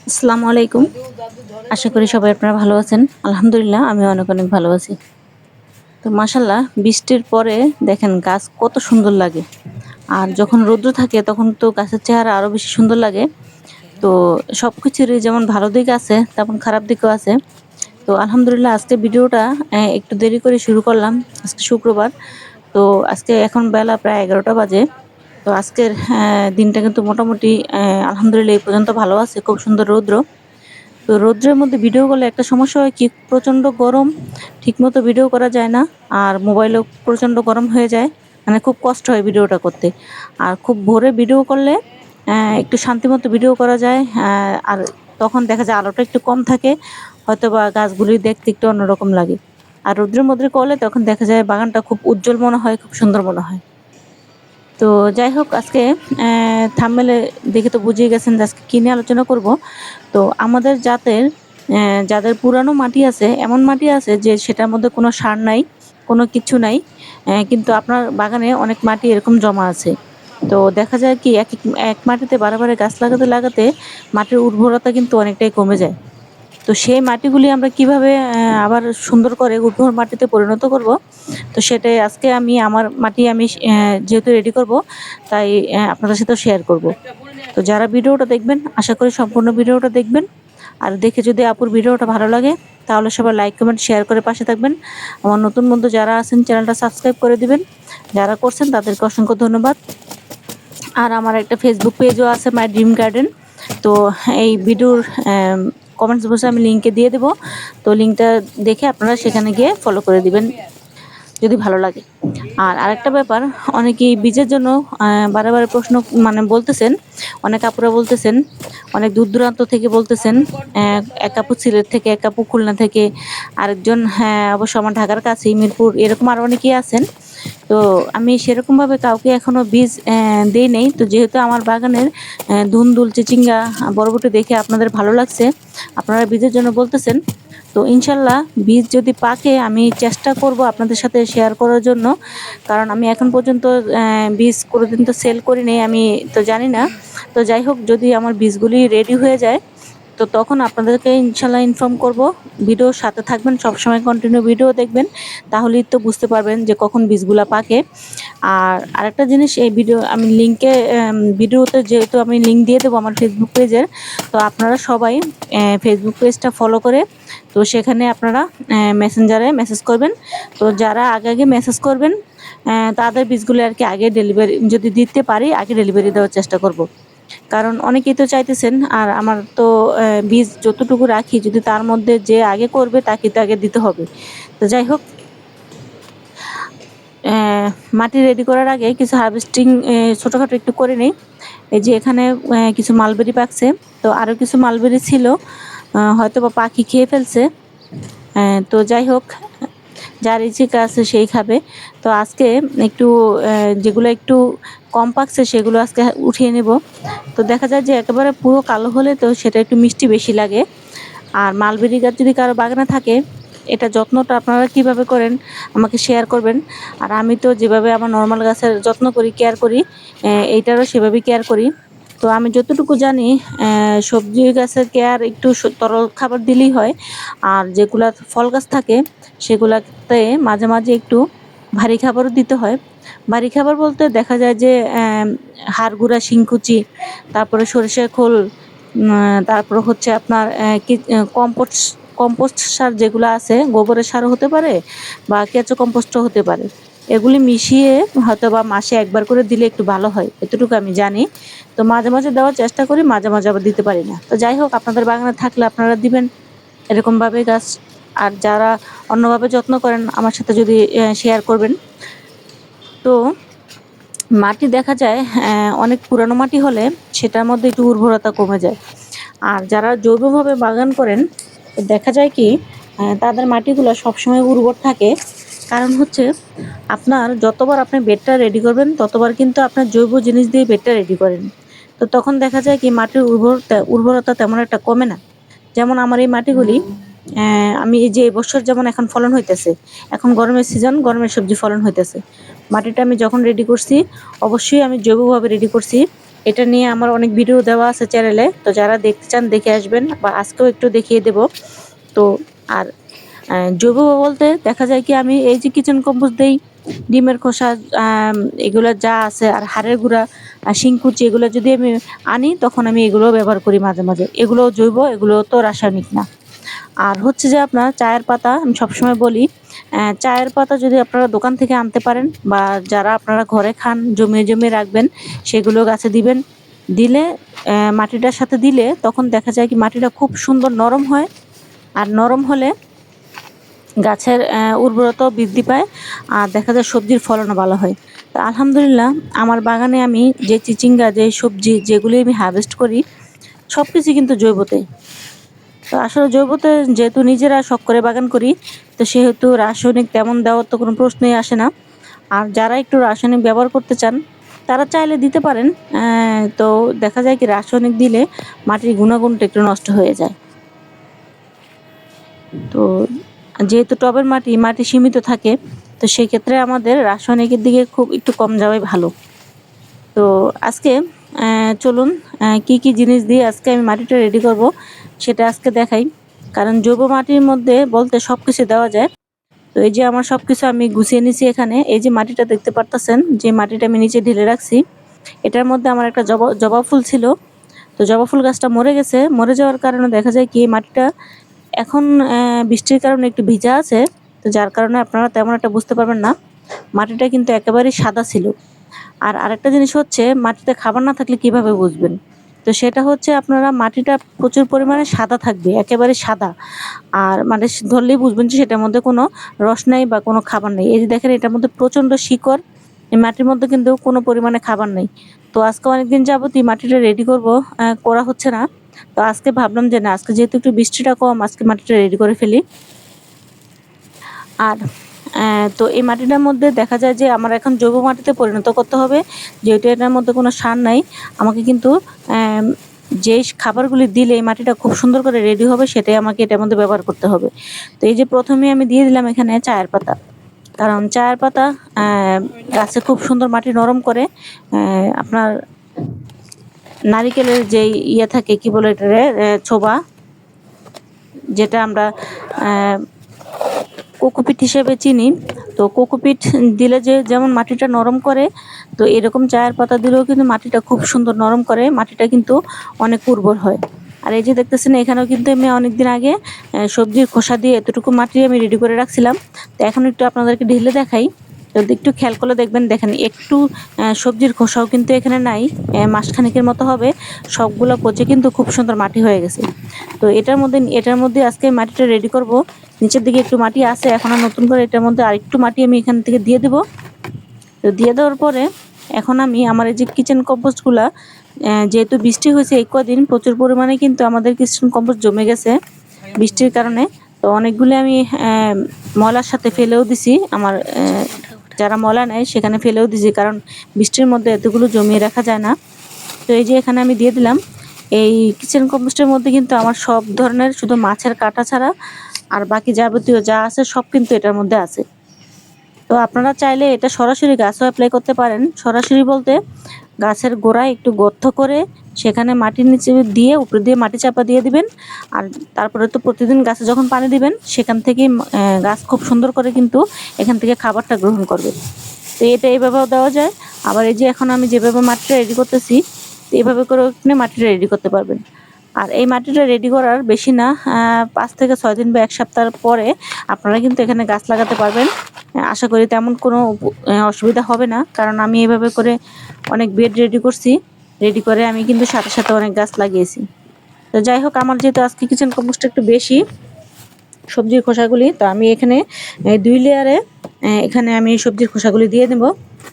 আসসালামু আলাইকুম। আশা করি সবাই আপনারা ভালো আছেন। আলহামদুলিল্লাহ আমি অনেক অনেক ভালো আছি। তো মাশাআল্লাহ বৃষ্টির পরে দেখেন গাছ কত সুন্দর লাগে। আর যখন রৌদ্র থাকে তখন তো গাছের চেহারা আরো বেশি সুন্দর লাগে। তো সবকিছুরই যেমন ভালো দিক আছে তেমন খারাপ দিকও আছে। তো আলহামদুলিল্লাহ আজকে ভিডিওটা একটু দেরি করে শুরু করলাম। আজকে শুক্রবার। তো আজকে এখন বেলা প্রায় 11টা বাজে। তো আজকের দিনটা কিন্তু মোটামুটি আলহামদুলিল্লাহ এই পর্যন্ত ভালো আছে। খুব সুন্দর রৌদ্র। তো রৌদ্রের মধ্যে ভিডিও করলে একটা সমস্যা হয় কি, প্রচন্ড গরম, ঠিকমতো ভিডিও করা যায় না। আর মোবাইলও প্রচন্ড গরম হয়ে যায়, মানে খুব কষ্ট হয় ভিডিওটা করতে। আর খুব ভোরে ভিডিও করলে একটু শান্তিমতো ভিডিও করা যায়। আর তখন দেখা যায় আলোটা একটু কম থাকে, হয়তো বা গাছগুলি দেখতে একটু অন্যরকম লাগে। আর রৌদ্রের মধ্যে করলে তখন দেখা যায় বাগানটা খুব উজ্জ্বল মনে হয়, খুব সুন্দর মনে হয়। তো যাই হোক আজকে থাম্বনেলে দেখে তো বুঝিয়ে গেছেন যে আজকে কি নিয়ে আলোচনা করব। তো আমাদের জাতের যাদের পুরানো মাটি আছে, এমন মাটি আছে যে সেটার মধ্যে কোনো সার নাই, কোনো কিছু নাই। কিন্তু আপনার বাগানে অনেক মাটি এরকম জমা আছে। তো দেখা যায় কি এক মাটিতে বারে গাছ লাগাতে মাটির উর্বরতা কিন্তু অনেকটাই কমে যায়। তো সেই মাটিগুলি আমরা কিভাবে আবার সুন্দর করে উর্বর মাটিতে পরিণত করব, তো সেটাই আজকে আমি আমার মাটি আমি যেহেতু রেডি করব, তাই আপনাদের সাথেও শেয়ার করব। তো যারা ভিডিওটা দেখবেন আশা করি সম্পূর্ণ ভিডিওটা দেখবেন। আর দেখে যদি আপুর ভিডিওটা ভালো লাগে তাহলে সবাই লাইক কমেন্ট শেয়ার করে পাশে থাকবেন। আমার নতুন বন্ধু যারা আছেন চ্যানেলটা সাবস্ক্রাইব করে দিবেন, যারা করছেন তাদেরকে অসংখ্য ধন্যবাদ। আর আমার একটা ফেসবুক পেজও আছে, মাই ড্রিম গার্ডেন। তো এই ভিডিওর কমেন্টস বক্সে আমি লিঙ্কে দিয়ে দেবো। তো লিঙ্কটা দেখে আপনারা সেখানে গিয়ে ফলো করে দিবেন যদি ভালো লাগে। আর আরেকটা ব্যাপার, অনেকেই বীজের জন্য বারে প্রশ্ন মানে বলতেছেন, অনেক আপুরা বলতেছেন, অনেক দূর দূরান্ত থেকে বলতেছেন। এক আপু সিলেট থেকে, এক আপু খুলনা থেকে, আরেকজন হ্যাঁ অবশ্য আমার ঢাকার কাছেই মিরপুর, এরকম আরও অনেকেই আছেন। তো আমি সেরকমভাবে কাউকে এখনো বীজ দেই নেই। তো যেহেতু আমার বাগানের ধুন্দুল, চিচিঙ্গা, বরবটি দেখে আপনাদের ভালো লাগছে, আপনারা বীজের জন্য বলতেছেন। তো ইনশাল্লাহ বীজ যদি পাকে আমি চেষ্টা করব আপনাদের সাথে শেয়ার করার জন্য। কারণ আমি এখন পর্যন্ত বীজ কোনোদিন তো সেল করি নাই, আমি তো জানি না। তো যাই হোক যদি আমার বীজগুলি রেডি হয়ে যায় তো তখন আপনাদেরকে ইনশাল্লাহ ইনফর্ম করব। ভিডিওর সাথে থাকবেন, সবসময় কন্টিনিউ ভিডিও দেখবেন, তাহলেই তো বুঝতে পারবেন যে কখন বীজগুলা পাকে। আর আরেকটা জিনিস, এই ভিডিও আমি লিঙ্কে ভিডিওতে যেহেতু আমি লিঙ্ক দিয়ে দেবো আমার ফেসবুক পেজের। তো আপনারা সবাই ফেসবুক পেজটা ফলো করে তো সেখানে আপনারা মেসেঞ্জারে মেসেজ করবেন। তো যারা আগে মেসেজ করবেন তাদের বীজগুলো আর কি আগে ডেলিভারি যদি দিতে পারি, আগে ডেলিভারি দেওয়ার চেষ্টা করব। কারণ অনেকেই তো চাইতেছেন, আর আমার তো বীজ যতটুকু রাখি যদি তার মধ্যে যে আগে করবে তাকে তো আগে দিতে হবে। তো যাই হোক মাটি রেডি করার আগে কিছু হারভেস্টিং ছোটোখাটো একটু করে নিই। এই যে এখানে কিছু মালবেরি পাকছে, তো আরও কিছু মালবেরি ছিল, হয়তো বা পাখি খেয়ে ফেলছে। তো যাই হোক যার ইচ্ছা আছে সেই খাবে। তো আজকে একটু যেগুলো একটু কম পাকছে সেগুলো আজকে উঠিয়ে নেব। তো দেখা যায় যে একেবারে পুরো কালো হলে তো সেটা একটু মিষ্টি বেশি লাগে। আর মালবেরি গাছ যদি কারো বাগানে থাকে, এটা যত্নটা আপনারা কিভাবে করেন আমাকে শেয়ার করবেন। আর আমি তো যেভাবে আমার নর্মাল গাছের যত্ন করি, কেয়ার করি, এইটারও সেভাবেই কেয়ার করি। তো আমি যতটুকু জানি সবজি গাছের কেয়ার একটু তরল খাবার দিলেই হয়। আর যেগুলা ফল গাছ থাকে সেগুলাতে মাঝে মাঝে একটু ভারী খাবারও দিতে হয়। ভারী খাবার বলতে দেখা যায় যে হাড় গুঁড়া, শিংকুচি, তারপরে সরিষার খোল, তারপর হচ্ছে আপনার কম্পোস্ট কম্পোস্ট সার যেগুলো আছে, গোবরের সারও হতে পারে বা কেঁচো কম্পোস্টও হতে পারে। এগুলি মিশিয়ে হয়তো বা মাসে একবার করে দিলে একটু ভালো হয়, এতটুকু আমি জানি। তো মাঝে মাঝে দেওয়ার চেষ্টা করি, মাঝে মাঝে আবার দিতে পারি না। তো যাই হোক আপনাদের বাগানে থাকলে আপনারা দিবেন এরকমভাবে গাছ। আর যারা অন্যভাবে যত্ন করেন আমার সাথে যদি শেয়ার করবেন। তো মাটি দেখা যায় অনেক পুরানো মাটি হলে সেটার মধ্যে একটু উর্বরতা কমে যায়। আর যারা জৈবভাবে বাগান করেন দেখা যায় কি তাদের মাটিগুলো সবসময় উর্বর থাকে। কারণ হচ্ছে আপনার যতবার আপনি বেডটা রেডি করবেন ততবার কিন্তু আপনার জৈব জিনিস দিয়ে বেডটা রেডি করেন। তো তখন দেখা যায় কি মাটির উর্বরতা তেমন একটা কমে না। যেমন আমার এই মাটিগুলি আমি এই যে এবছর যেমন এখন ফলন হইতেছে, এখন গরমের সিজন, গরমের সবজি ফলন হইতেছে। মাটিটা আমি যখন রেডি করছি, অবশ্যই আমি জৈবভাবে রেডি করছি। এটা নিয়ে আমার অনেক ভিডিও দেওয়া আছে চ্যানেলে, তো যারা দেখতে চান দেখে আসবেন, বা আজকেও একটু দেখিয়ে দেব। তো আর জৈব বলতে দেখা যায় কি, আমি এই যে কিচেন কম্পোস্ট দেই, ডিমের খোসা, এগুলো যা আছে, আর হাড়ের গুঁড়া, শিংকুচি, এগুলো যদি আমি আনি তখন আমি এগুলো ব্যবহার করি মাঝে মাঝে। এগুলো জৈব, এগুলো তো রাসায়নিক না। আর হচ্ছে যে আপনার চায়ের পাতা, আমি সবসময় বলি, চায়ের পাতা যদি আপনারা দোকান থেকে আনতে পারেন, বা যারা আপনারা ঘরে খান জমিয়ে জমিয়ে রাখবেন, সেগুলো গাছে দিবেন। দিলে মাটিটার সাথে দিলে তখন দেখা যায় কি মাটিটা খুব সুন্দর নরম হয়। আর নরম হলে গাছের উর্বরতাও বৃদ্ধি পায়, আর দেখা যায় সবজির ফলনও ভালো হয়। তো আলহামদুলিল্লাহ, আমার বাগানে আমি যে চিচিঙ্গা, যে সবজি যেগুলি আমি হারভেস্ট করি, সব কিছু কিন্তু জৈবতে। তো আসলে জৈবতে যেহেতু নিজেরা শখ করে বাগান করি, তো সেহেতু রাসায়নিক তেমন দেওয়ার তো কোনো প্রশ্নই আসে না। আর যারা একটু রাসায়নিক ব্যবহার করতে চান, তারা চাইলে দিতে পারেন। তো দেখা যায় কি রাসায়নিক দিলে মাটির গুণাগুণটা একটু নষ্ট হয়ে যায়। তো যেহেতু টবের মাটি, মাটি সীমিত থাকে, তো সেক্ষেত্রে আমাদের রাসায়নিকের দিকে খুব একটু কম যাওয়াই ভালো। তো আজকে চলুন কি কি জিনিস দিয়ে আজকে আমি মাটিটা রেডি করব সেটা আজকে দেখাই। কারণ জৈব মাটির মধ্যে বলতে সব কিছু দেওয়া যায়। তো এই যে আমার সব কিছু আমি গুছিয়ে নিছি এখানে। এই যে মাটিটা দেখতে পারতেছেন, যে মাটিটা আমি নিচে ঢেলে রাখছি, এটার মধ্যে আমার একটা জবা জবা ফুল ছিল। তো জবা ফুল গাছটা মরে গেছে। মরে যাওয়ার কারণে দেখা যায় কি মাটিটা এখন বৃষ্টির কারণে একটু ভিজা আছে। তো যার কারণে আপনারা তেমন একটা বুঝতে পারবেন না। মাটিটা কিন্তু একেবারেই সাদা ছিল। আর আরেকটা জিনিস হচ্ছে, মাটিতে খাবার না থাকলে কিভাবে বুঝবেন? তো সেটা হচ্ছে, আপনারা মাটিটা প্রচুর পরিমাণে সাদা থাকবে, একেবারে সাদা। আর মানে ধরলেই বুঝবেন যে সেটার মধ্যে কোনো রস নাই বা কোনো খাবার নেই। এই যে দেখেন, এটার মধ্যে প্রচণ্ড শিকড়। এই মাটির মধ্যে কিন্তু কোনো পরিমাণে খাবার নেই। তো আজকে অনেকদিন যাবতই মাটিটা রেডি করব, করা হচ্ছে না। তো আজকে ভাবলাম যে না, আজকে যেহেতু একটু বৃষ্টিটা কম, আজকে মাটিটা রেডি করে ফেলি। আর তো এই মাটিটার মধ্যে দেখা যায় যে আমার এখন জৈব মাটিতে পরিণত করতে হবে। যেহেতু এটার মধ্যে কোনো সার নাই, আমাকে কিন্তু যেই খাবারগুলি দিলে এই মাটিটা খুব সুন্দর করে রেডি হবে, সেটাই আমাকে এটার মধ্যে ব্যবহার করতে হবে। তো এই যে প্রথমে আমি দিয়ে দিলাম এখানে চায়ের পাতা। কারণ চায়ের পাতা গাছে খুব সুন্দর মাটি নরম করে। আপনার নারিকেলের যে ইয়ে থাকে, কি বলে এটারে, ছোবা, যেটা আমরা কোকোপিট হিসেবে চিনি। তো কোকোপিট দিলে যে যেমন মাটিটা নরম করে, তো এরকম চায়ের পাতা দিলেও কিন্তু মাটিটা খুব সুন্দর নরম করে, মাটিটা কিন্তু অনেক উর্বর হয়। আর এই যে দেখতেছেন, এখানেও কিন্তু আমি অনেকদিন আগে সবজির খোসা দিয়ে এতটুকু মাটি আমি রেডি করে রাখছিলাম। তো এখন একটু আপনাদেরকে ঢেলে দেখাই। তো একটু খেয়াল করলে দেখবেন, দেখেন একটু সবজির খোসাও কিন্তু এখানে নাই। মাসখানেকের মতো হবে, সবগুলো পচে কিন্তু খুব সুন্দর মাটি হয়ে গেছে। তো এটার মধ্যে আজকে মাটিটা রেডি করব। নিচের দিকে একটু মাটি আছে, এখন আর নতুন করে এটার মধ্যে আরেকটু মাটি আমি এখান থেকে দিয়ে দেব। তো দিয়ে দেওয়ার পরে এখন আমি আমার এই যে কিচেন কম্পোস্টগুলা, যেহেতু বৃষ্টি হয়েছে এই কদিন, প্রচুর পরিমাণে কিন্তু আমাদের কিচেন কম্পোস্ট জমে গেছে বৃষ্টির কারণে। তো অনেকগুলো আমি ময়লার সাথে ফেলেও দিছি, আমার যারা ময়লা নেয় সেখানে ফেলেও দিছি, কারণ বৃষ্টির মধ্যে এতগুলো জমিয়ে রাখা যায় না। তো এই যে এখানে আমি দিয়ে দিলাম। এই কিচেন কম্পোস্টের মধ্যে কিন্তু আমার সব ধরনের, শুধু মাছের কাঁটা ছাড়া আর বাকি যাবতীয় যা আছে সব কিন্তু এটার মধ্যে আছে। তো আপনারা চাইলে এটা সরাসরি গাছও অ্যাপ্লাই করতে পারেন। সরাসরি বলতে, গাছের গোড়ায় একটু গর্ত করে সেখানে মাটির নিচে দিয়ে, উপরে দিয়ে মাটি চাপা দিয়ে দিবেন। আর তারপরে তো প্রতিদিন গাছে যখন পানি দিবেন, সেখান থেকেই গাছ খুব সুন্দর করে কিন্তু এখান থেকে খাবারটা গ্রহণ করবে। তো এটা এইভাবেও দেওয়া যায়। আবার এই যে এখন আমি যেভাবে মাটিটা রেডি করতেছি, এইভাবে করে আপনি মাটিটা রেডি করতে পারবেন। আর এই মাটিটা রেডি করার বেশি না, 5 থেকে 6 দিন বা 1 সপ্তাহ পরে আপনারা কিন্তু এখানে গাছ লাগাতে পারবেন। আশা করি তেমন কোনো অসুবিধা হবে না, কারণ আমি এভাবে করে অনেক বেড রেডি করছি। রেডি করে আমি কিন্তু সাথে সাথে অনেক গাছ লাগিয়েছি। তো যাই হোক, আমার যেহেতু আজকে কিচেন কম্পোস্টটা একটু বেশি, সবজির খোসাগুলি, তো আমি এখানে 2 লেয়ারে এখানে আমি সবজির খোসাগুলি দিয়ে দেব।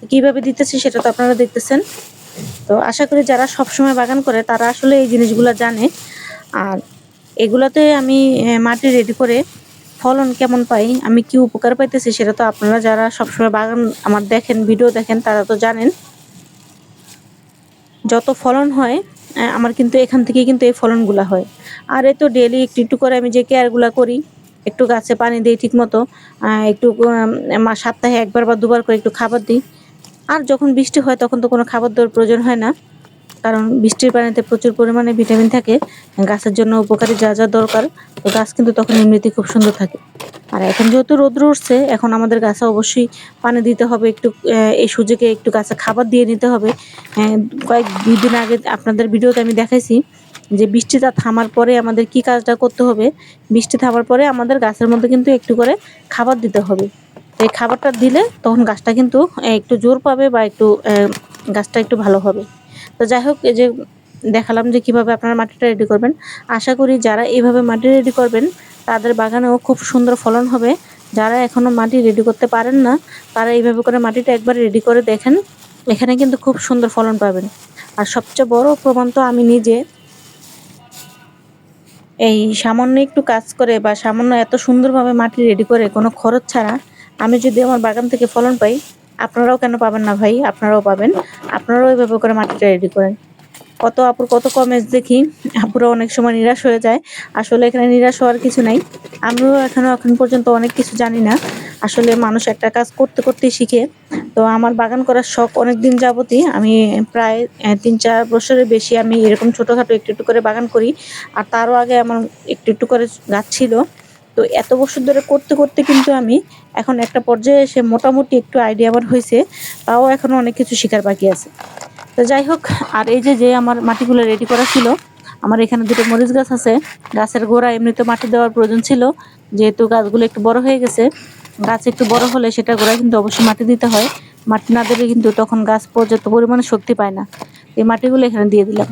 কীভাবে দিতেছি সেটা তো আপনারা দেখতেছেন। তো আশা করি যারা সবসময় বাগান করে তারা আসলে এই জিনিসগুলো জানে। আর এগুলোতে আমি মাটি রেডি করে ফলন কেমন পাই, আমি কি উপকার পাইতেছি, সেটা তো আপনারা যারা সবসময় বাগান আমার দেখেন, ভিডিও দেখেন, তারা তো জানেন। যত ফলন হয় আমার কিন্তু এখান থেকেই কিন্তু এই ফলনগুলা হয়। আর এই তো ডেইলি একটু একটু করে আমি যে কেয়ারগুলা করি, একটু গাছে পানি দিই ঠিক মতো, একটু সপ্তাহে 1 বার বা 2 বার করে একটু খাবার দিই। আর যখন বৃষ্টি হয় তখন তো কোনো খাবার দেওয়ার প্রয়োজন হয় না। কারণ বৃষ্টির পানিতে প্রচুর পরিমাণে ভিটামিন থাকে, গাছের জন্য উপকারী যা যা দরকার। তো গাছ কিন্তু তখন এমনিতেই খুব সুন্দর থাকে। আর এখন যেহেতু রৌদ্র উঠছে, এখন আমাদের গাছে অবশ্যই পানি দিতে হবে, একটু এই সুযোগে একটু গাছে খাবার দিয়ে নিতে হবে। 2 দিন আগে আপনাদের ভিডিওতে আমি দেখাইছি যে বৃষ্টিটা থামার পরে আমাদের কি কাজটা করতে হবে। বৃষ্টি থামার পরে আমাদের গাছের মধ্যে কিন্তু একটু করে খাবার দিতে হবে। এই খাবারটা দিলে তখন গাছটা কিন্তু একটু জোর পাবে বা একটু গাছটা একটু ভালো হবে। তো যাই হোক, এই যে দেখালাম যে কিভাবে আপনারা মাটিটা রেডি করবেন। আশা করি যারা এইভাবে মাটি রেডি করবেন তাদের বাগানেও খুব সুন্দর ফলন হবে। যারা এখনো মাটি রেডি করতে পারেন না, তারা এইভাবে করে মাটিটা একবার রেডি করে দেখেন, এখানে কিন্তু খুব সুন্দর ফলন পাবেন। আর সবচেয়ে বড় প্রমাণ তো আমি নিজে, এই সামান্য একটু কাজ করে বা সামান্য এত সুন্দরভাবে মাটি রেডি করে কোনো খরচ ছাড়া আমি যদি আমার বাগান থেকে ফলন পাই, আপনারাও কেন পাবেন না ভাই? আপনারাও পাবেন। আপনারাও এইভাবে করে মাটিটা রেডি করেন। কত আপুর কত কমেন্টস দেখি, আপুরা অনেক সময় নিরাশ হয়ে যায়। আসলে এখানে নিরাশ হওয়ার কিছু নাই। আমিও এখন পর্যন্ত অনেক কিছু জানি না। আসলে মানুষ একটা কাজ করতে করতেই শিখে। তো আমার বাগান করার শখ অনেকদিন যাবতই। আমি প্রায় ৩-৪ বছরের বেশি আমি এরকম ছোটোখাটো একটু একটু করে বাগান করি। আর তারও আগে আমার একটু একটু করে গাছ ছিল। তো এত বছর ধরে করতে করতে কিন্তু আমি এখন একটা পর্যায়ে এসে মোটামুটি একটু আইডিয়া আমার হয়েছে। তাও এখনো অনেক কিছু শেখার বাকি আছে। তো যাই হোক, আর এই যে আমার মাটিগুলো রেডি করা ছিল, আমার এখানে 2টো মরিচ গাছ আছে। গাছের গোড়ায় এমনিতে মাটি দেওয়ার প্রয়োজন ছিল, যেহেতু গাছগুলো একটু বড় হয়ে গেছে। গাছ একটু বড় হলে সেটা গোড়ায় কিন্তু অবশ্যই মাটি দিতে হয়। মাটি না দিলে কিন্তু তখন গাছ পর্যাপ্ত পরিমাণে শক্তি পায় না। এই মাটিগুলো এখানে দিয়ে দিলাম।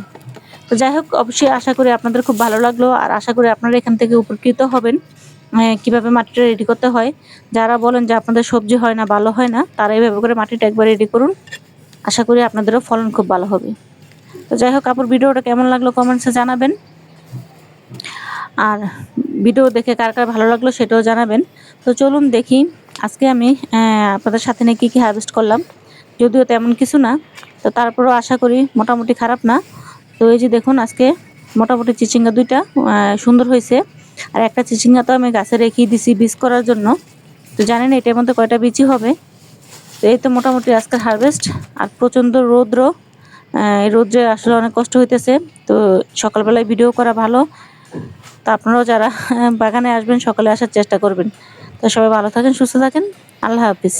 তো যাই হোক, অবশ্যই আশা করি আপনাদের খুব ভালো লাগলো, আর আশা করি আপনারা এখান থেকে উপকৃত হবেন। কিভাবে মাটিটা রেডি করতে হয়। যারা বলেন যে আপনাদের সবজি হয় না, ভালো হয় না, তারা এইভাবে করে মাটিটা একবার রেডি করুন। আশা করি আপনাদেরও ফলন খুব ভালো হবে। তো যাই হোক, আপুর ভিডিওটা কেমন লাগলো কমেন্টসে জানাবেন। আর ভিডিও দেখে কার কার ভালো লাগলো সেটাও জানাবেন। তো চলুন দেখি আজকে আমি আপনাদের সাথে নিয়ে কী কী হারভেস্ট করলাম। যদিও তেমন কিছু না, তো তারপরেও আশা করি মোটামুটি খারাপ না। তো এই যে দেখুন, আজকে মোটামুটি চিচিঙ্গা 2টা সুন্দর হয়েছে। আর একটা চিচিঙ্গা তো আমি গাছে রেখেই দিছি বীজ করার জন্য। তো জানেন এটার মধ্যে কয়টা বীজই হবে। তো এই তো মোটামুটি আজকের হারভেস্ট। আর প্রচণ্ড রৌদ্র, এই রৌদ্রে আসলে অনেক কষ্ট হইতেছে। তো সকালবেলায় ভিডিও করা ভালো। তো আপনারাও যারা বাগানে আসবেন সকালে আসার চেষ্টা করবেন। তো সবাই ভালো থাকেন, সুস্থ থাকেন। আল্লাহ হাফিজ।